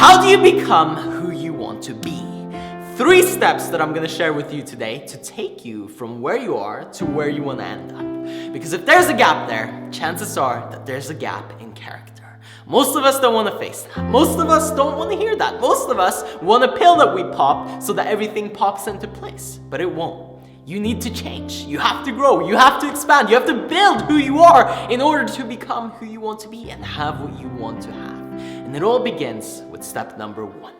How do you become who you want to be? 3 steps that I'm going to share with you today to take you from where you are to where you want to end up. Because if there's a gap there, chances are that there's a gap in character. Most of us don't want to face that. Most of us don't want to hear that. Most of us want a pill that we pop so that everything pops into place. But it won't. You need to change. You have to grow. You have to expand. You have to build who you are in order to become who you want to be and have what you want to have. And it all begins with step number 1.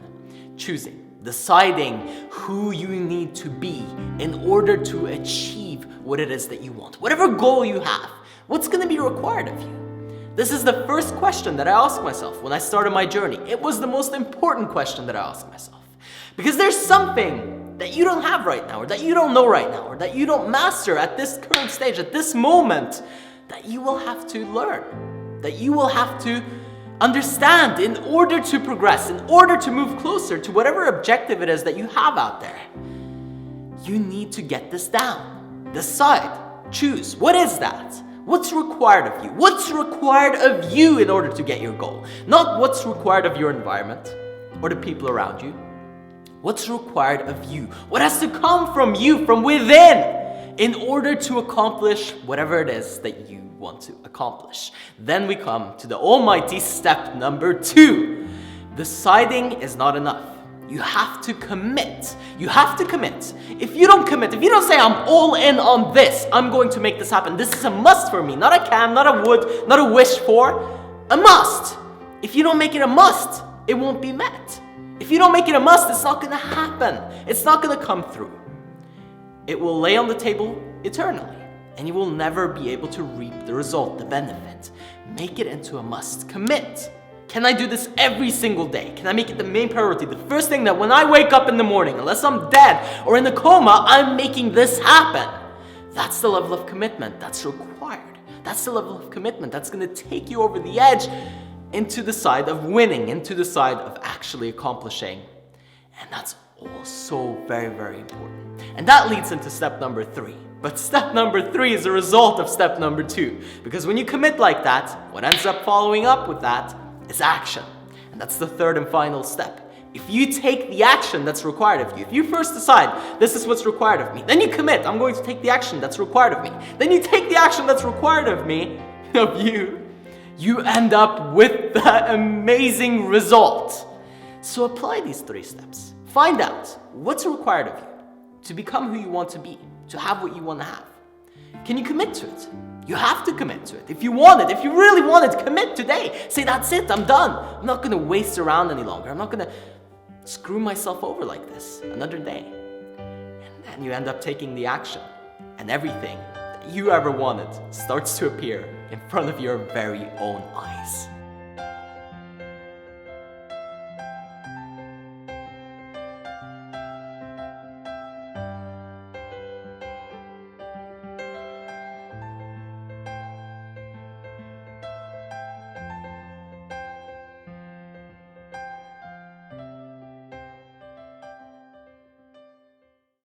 Choosing. Deciding who you need to be in order to achieve what it is that you want. Whatever goal you have, what's going to be required of you? This is the first question that I asked myself when I started my journey. It was the most important question that I asked myself. Because there's something that you don't have right now, or that you don't know right now, or that you don't master at this current stage, at this moment, that you will have to learn, that you will have to understand in order to progress, in order to move closer to whatever objective it is that you have out there. You need to get this down. Decide. Choose. What is that? What's required of you? What's required of you in order to get your goal? Not what's required of your environment or the people around you. What's required of you? What has to come from you, from within, in order to accomplish whatever it is that you want to accomplish. Then we come to the almighty step number 2. Deciding is not enough. You have to commit. You have to commit. If you don't commit, if you don't say, I'm all in on this, I'm going to make this happen, this is a must for me, not a can, not a would, not a wish for, a must. If you don't make it a must, it won't be met. If you don't make it a must, it's not going to happen. It's not going to come through. It will lay on the table eternally, and you will never be able to reap the result, the benefit. Make it into a must. Commit. Can I do this every single day? Can I make it the main priority? The first thing that when I wake up in the morning, unless I'm dead or in a coma, I'm making this happen. That's the level of commitment that's required. That's the level of commitment that's going to take you over the edge into the side of winning, into the side of actually accomplishing. And that's also very, very important. And that leads into step number 3. But step number 3 is a result of step number 2. Because when you commit like that, what ends up following up with that is action. And that's the third and final step. If you take the action that's required of you, if you first decide, this is what's required of me, then you commit, I'm going to take the action that's required of me. Then you take the action that's required of me, of you, you end up with that amazing result. So apply these 3 steps. Find out what's required of you to become who you want to be, to have what you want to have. Can you commit to it? You have to commit to it. If you want it, if you really want it, commit today. Say, that's it, I'm done. I'm not going to waste around any longer. I'm not going to screw myself over like this another day. And then you end up taking the action, and everything that you ever wanted starts to appear in front of your very own eyes.